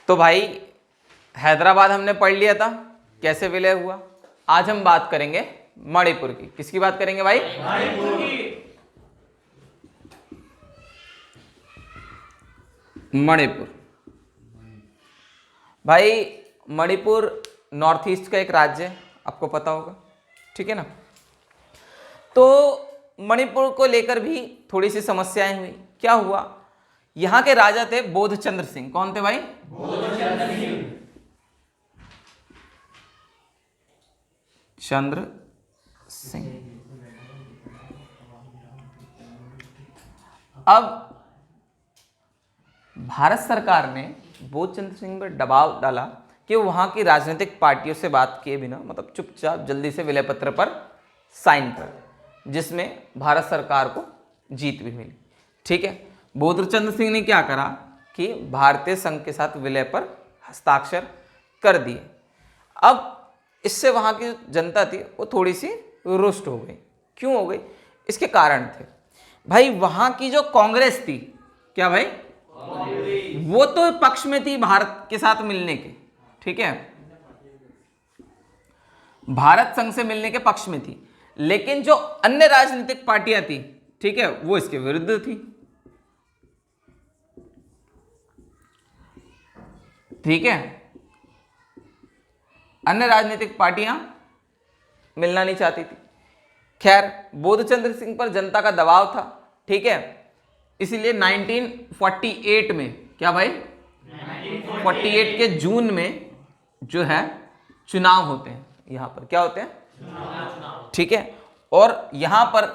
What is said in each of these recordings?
तो भाई हैदराबाद हमने पढ़ लिया था कैसे विलय हुआ। आज हम बात करेंगे मणिपुर की। किसकी बात करेंगे भाई? मणिपुर की। मणिपुर। भाई मणिपुर नॉर्थ ईस्ट का एक राज्य है, आपको पता होगा, ठीक है ना। तो मणिपुर को लेकर भी थोड़ी सी समस्याएं हुई। क्या हुआ, यहां के राजा थे बोधचंद्र सिंह। कौन थे भाई? बोधचंद्र सिंह। चंद्र सिंह। अब भारत सरकार ने बोधचंद्र सिंह पर दबाव डाला कि वहां की राजनीतिक पार्टियों से बात किए बिना, मतलब चुपचाप जल्दी से विलय पत्र पर साइन कर, जिसमें भारत सरकार को जीत भी मिली। ठीक है, बोधचंद्र सिंह ने क्या करा कि भारतीय संघ के साथ विलय पर हस्ताक्षर कर दिए। अब इससे वहां की जनता थी वो थोड़ी सी रुष्ट हो गई। क्यों हो गई? इसके कारण थे भाई, वहां की जो कांग्रेस थी, क्या भाई, वो तो पक्ष में थी भारत के साथ मिलने के, ठीक है, भारत संघ से मिलने के पक्ष में थी, लेकिन जो अन्य राजनीतिक पार्टियां थी, ठीक है, वो इसके विरुद्ध थी। ठीक है, अन्य राजनीतिक पार्टियां मिलना नहीं चाहती थी। खैर, बोधचंद्र सिंह पर जनता का दबाव था, ठीक है, इसीलिए 1948 में, क्या भाई, 48 के जून में जो है चुनाव होते हैं। यहां पर क्या होते हैं, ठीक है, और यहां पर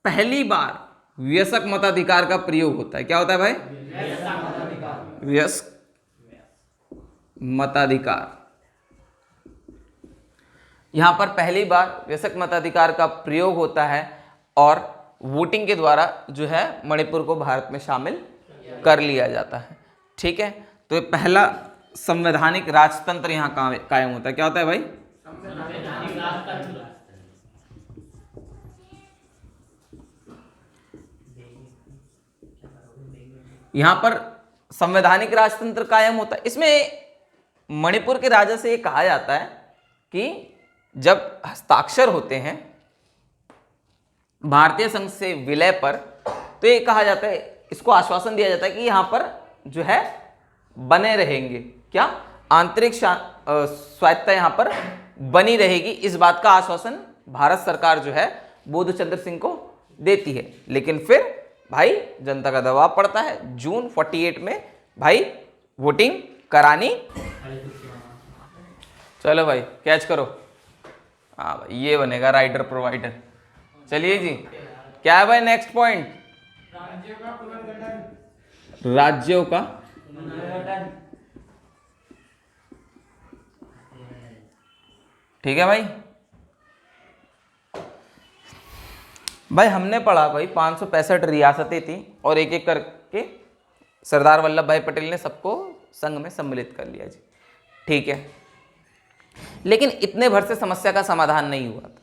पहली बार वयस्क मताधिकार का प्रयोग होता है। क्या होता है भाई? वयस्क मताधिकार। यहां पर पहली बार वयस्क मताधिकार का प्रयोग होता है और वोटिंग के द्वारा जो है मणिपुर को भारत में शामिल कर लिया जाता है। ठीक है, तो ये पहला संवैधानिक राजतंत्र यहां कायम होता है। क्या होता है भाई? यहां पर संवैधानिक राजतंत्र कायम होता है। इसमें मणिपुर के राजा से ये कहा जाता है कि जब हस्ताक्षर होते हैं भारतीय संघ से विलय पर, तो ये कहा जाता है, इसको आश्वासन दिया जाता है कि यहां पर जो है बने रहेंगे, क्या, आंतरिक स्वायत्तता यहां पर बनी रहेगी। इस बात का आश्वासन भारत सरकार जो है बोधचंद्र सिंह को देती है। लेकिन फिर भाई जनता का दबाव पड़ता है, जून 48 में भाई वोटिंग करानी। चलो भाई कैच करो। हाँ भाई, ये बनेगा राइटर प्रोवाइडर। चलिए जी, क्या है भाई नेक्स्ट पॉइंट? राज्यों का पुनर्गठन। राज्यों का ठीक है भाई। भाई हमने पढ़ा भाई 565 रियासतें थी और एक एक करके सरदार वल्लभ भाई पटेल ने सबको संघ में सम्मिलित कर लिया जी। ठीक है, लेकिन इतने भर से समस्या का समाधान नहीं हुआ था।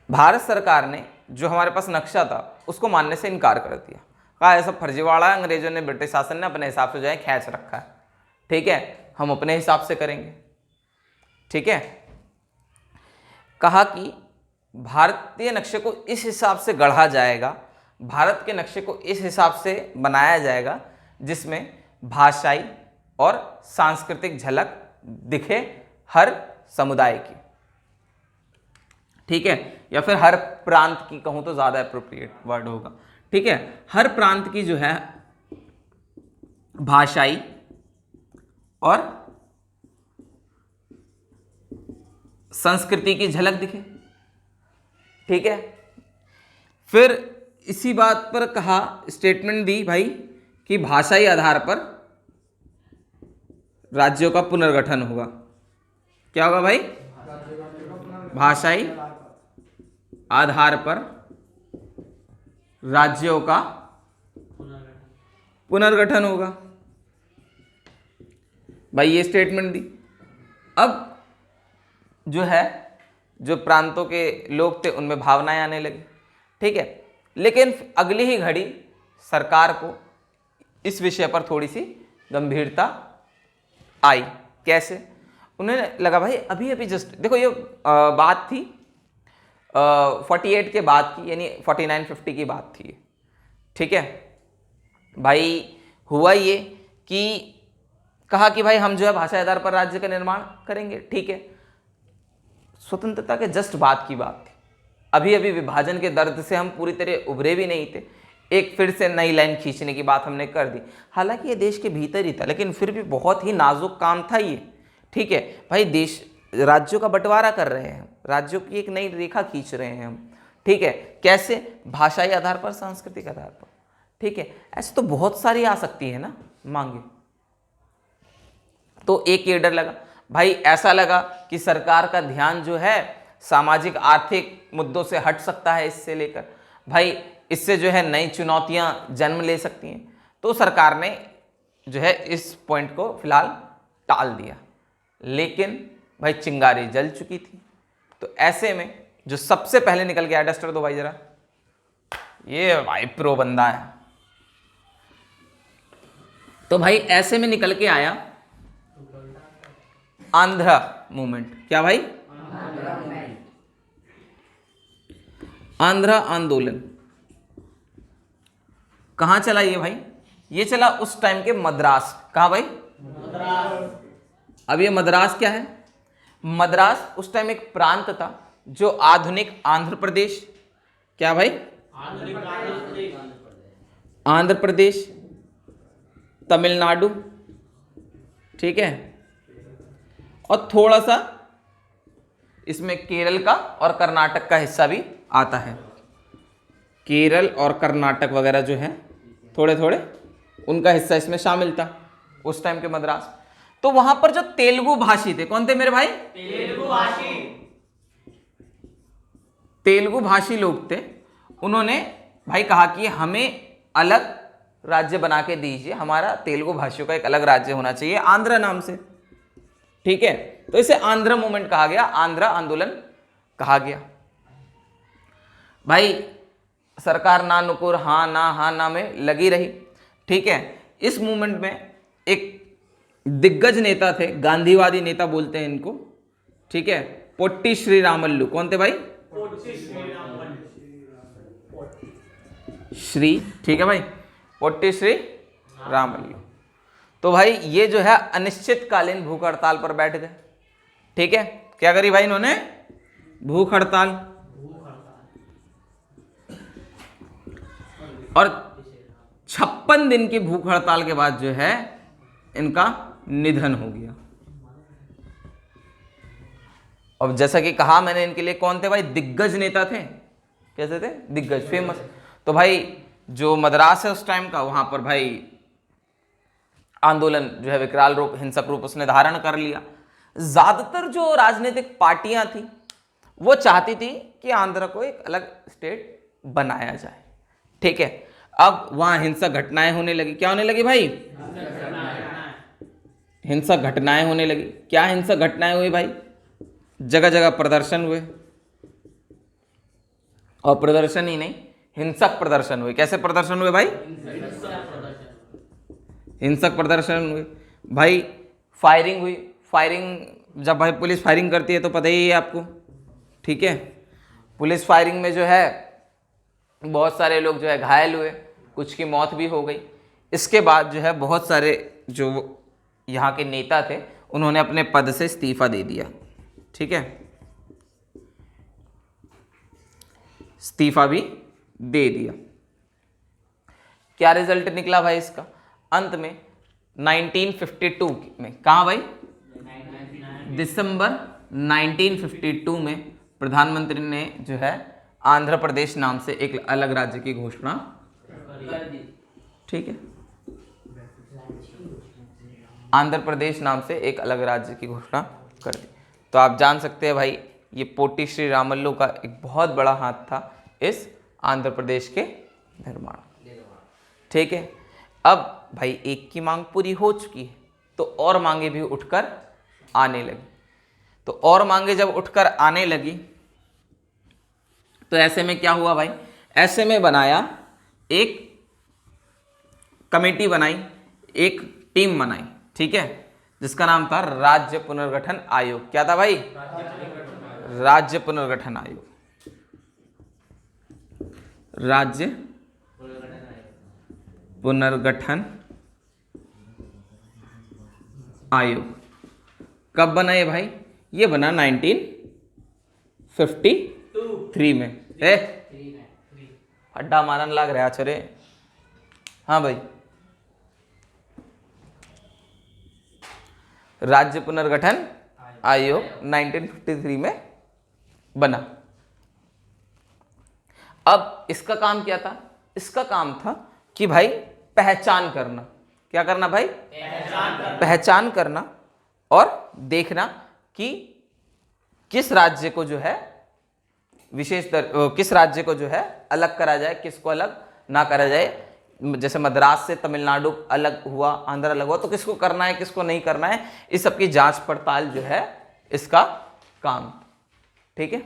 भारत सरकार ने जो हमारे पास नक्शा था उसको मानने से इनकार कर दिया। कहा ऐसा फर्जीवाड़ा है, अंग्रेजों ने, ब्रिटिश शासन ने अपने हिसाब से जो है खींच रखा है। ठीक है, हम अपने हिसाब से करेंगे। ठीक है, कहा कि भारतीय नक्शे को इस हिसाब से गढ़ा जाएगा, भारत के नक्शे को इस हिसाब से बनाया जाएगा जिसमें भाषाई और सांस्कृतिक झलक दिखे हर समुदाय की। ठीक है, या फिर हर प्रांत की कहूं तो ज्यादा एप्रोप्रिएट वर्ड होगा। ठीक है, हर प्रांत की जो है भाषाई और संस्कृति की झलक दिखे। ठीक है, फिर इसी बात पर कहा, स्टेटमेंट दी भाई कि भाषाई आधार पर राज्यों का पुनर्गठन होगा। क्या होगा भाई? भाषाई आधार पर राज्यों का पुनर्गठन होगा। भाई ये स्टेटमेंट दी। अब जो है, जो प्रांतों के लोग थे उनमें भावनाएं आने लगी। ठीक है, लेकिन अगली ही घड़ी सरकार को इस विषय पर थोड़ी सी गंभीरता आई। कैसे? उन्हें लगा भाई अभी अभी जस्ट देखो ये बात थी 48 के बाद की, यानी 49-50 की बात थी, ठीक है भाई। हुआ ये कि कहा कि भाई हम जो है भाषा आधार पर राज्य का निर्माण करेंगे, ठीक है। स्वतंत्रता के जस्ट बाद की बात थी, अभी अभी विभाजन के दर्द से हम पूरी तरह उभरे भी नहीं थे। एक फिर से नई लाइन खींचने की बात हमने कर दी, हालांकि ये देश के भीतर ही था, लेकिन फिर भी बहुत ही नाजुक काम था ये, ठीक है भाई। देश राज्यों का बंटवारा कर रहे हैं, राज्यों की एक नई रेखा खींच रहे हैं हम, ठीक है। कैसे? भाषाई आधार पर, सांस्कृतिक आधार पर, ठीक है। ऐसे तो बहुत सारी आ सकती है ना मांगे। तो एक ये डर लगा भाई, ऐसा लगा कि सरकार का ध्यान जो है सामाजिक आर्थिक मुद्दों से हट सकता है, इससे लेकर भाई इससे जो है नई चुनौतियां जन्म ले सकती हैं। तो सरकार ने जो है इस पॉइंट को फिलहाल टाल दिया, लेकिन भाई चिंगारी जल चुकी थी। तो ऐसे में जो सबसे पहले निकल गया, डस्टर दो भाई जरा, ये भाई प्रो बंदा है। तो भाई ऐसे में निकल के आया आंध्रा मूवमेंट। क्या भाई? आंध्रा आंदोलन। कहां चला ये भाई? ये चला उस टाइम के मद्रास। कहां भाई? अब ये मद्रास क्या है? मद्रास उस टाइम एक प्रांत था जो आधुनिक आंध्र प्रदेश, क्या भाई? आंध्र प्रदेश, तमिलनाडु, ठीक है, और थोड़ा सा इसमें केरल का और कर्नाटक का हिस्सा भी आता है। केरल और कर्नाटक वगैरह जो है थोड़े थोड़े उनका हिस्सा इसमें शामिल था उस टाइम के मद्रास। तो वहां पर जो तेलुगु भाषी थे, कौन थे मेरे भाई? तेलुगु भाषी लोग थे। उन्होंने भाई कहा कि हमें अलग राज्य बना के दीजिए, हमारा तेलुगु भाषियों का एक अलग राज्य होना चाहिए आंध्र नाम से, ठीक है। तो इसे आंध्र मूवमेंट कहा गया, आंध्र आंदोलन कहा गया। भाई सरकार ना नुकुर, हाँ ना में लगी रही, ठीक है। इस मूवमेंट में एक दिग्गज नेता थे, गांधीवादी नेता बोलते हैं इनको, ठीक है, पोट्टी श्रीरामल्लू। कौन थे भाई? श्री, ठीक है भाई, पोट्टी श्रीरामल्लू। तो भाई ये जो है अनिश्चितकालीन भूख हड़ताल पर बैठ गए, ठीक है। क्या करी भाई इन्होंने? भूख हड़ताल। और 56 दिन की भूख हड़ताल के बाद जो है इनका निधन हो गया। और जैसा कि कहा मैंने, इनके लिए कौन थे भाई? दिग्गज नेता थे। कैसे थे? दिग्गज, फेमस। तो भाई जो मद्रास है उस टाइम का, वहां पर भाई आंदोलन जो है विकराल रूप, हिंसक रूप उसने धारण कर लिया। ज्यादातर जो राजनीतिक पार्टियां थी वो चाहती थी कि आंध्र को एक अलग स्टेट बनाया जाए, ठीक है। अब वहां हिंसक घटनाएं होने लगी। क्या होने लगी भाई? हिंसक घटनाएं होने लगी। क्या हिंसक घटनाएं हुई भाई? जगह जगह प्रदर्शन हुए, और प्रदर्शन ही नहीं, हिंसक प्रदर्शन हुए। कैसे प्रदर्शन हुए भाई? हिंसक प्रदर्शन हुए भाई। फायरिंग हुई। फायरिंग, जब भाई पुलिस फायरिंग करती है तो पता ही है आपको, ठीक है। पुलिस फायरिंग में जो है बहुत सारे लोग जो है घायल हुए, कुछ की मौत भी हो गई। इसके बाद जो है बहुत सारे जो यहाँ के नेता थे उन्होंने अपने पद से इस्तीफा दे दिया, ठीक है, इस्तीफा भी दे दिया। क्या रिजल्ट निकला भाई इसका? अंत में 1952 में, कहा भाई? दिसंबर 1952 में प्रधानमंत्री ने जो है आंध्र प्रदेश नाम से एक अलग राज्य की घोषणा कर दी, ठीक है। आंध्र प्रदेश नाम से एक अलग राज्य की घोषणा कर दी। तो आप जान सकते हैं भाई ये पोट्टी श्रीरामल्लू का एक बहुत बड़ा हाथ था इस आंध्र प्रदेश के निर्माण, ठीक है। अब भाई एक की मांग पूरी हो चुकी है तो और मांगे भी उठकर आने लगी। तो और मांगे जब उठकर आने लगी तो ऐसे में क्या हुआ भाई? ऐसे में बनाया एक कमेटी बनाई, एक टीम बनाई, ठीक है, जिसका नाम था राज्य पुनर्गठन आयोग। क्या था भाई? राज्य पुनर्गठन आयोग। राज्य पुनर्गठन आयोग कब बना ये भाई? ये बना 1953 में। अड्डा मारन लग रहा चरे। हाँ भाई, राज्य पुनर्गठन आयोग 1953 में बना। अब इसका काम क्या था? इसका काम था कि भाई पहचान करना। क्या करना भाई? पहचान करना और देखना कि किस राज्य को जो है किस राज्य को जो है अलग करा जाए, किसको अलग ना करा जाए। जैसे मद्रास से तमिलनाडु अलग हुआ, आंध्र अलग हुआ, तो किसको करना है, किसको नहीं करना है, इस सब की जांच पड़ताल जो है इसका काम। ठीक है,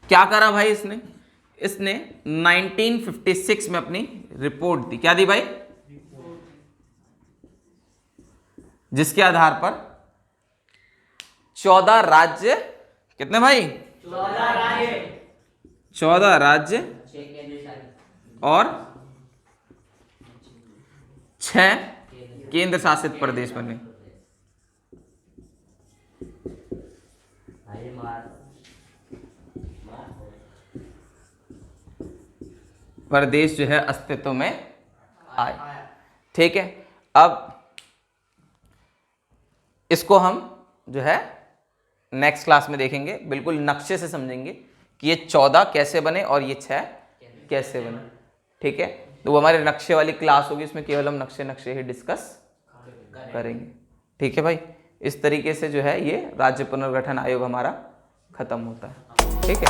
क्या करा भाई इसने 1956 में अपनी रिपोर्ट दी। क्या दी भाई? जिसके आधार पर 14 राज्य, कितने भाई? 14 राज्य और 6 केंद्र शासित प्रदेश बने। प्रदेश जो है अस्तित्व में आए। ठीक है, अब इसको हम जो है नेक्स्ट क्लास में देखेंगे, बिल्कुल नक्शे से समझेंगे कि ये 14 कैसे बने और ये 6 कैसे बने। ठीक है, तो वो हमारे नक्शे वाली क्लास होगी, इसमें केवल हम नक्शे ही डिस्कस करेंगे। ठीक है भाई, इस तरीके से जो है ये राज्य पुनर्गठन आयोग हमारा खत्म होता है। ठीक है।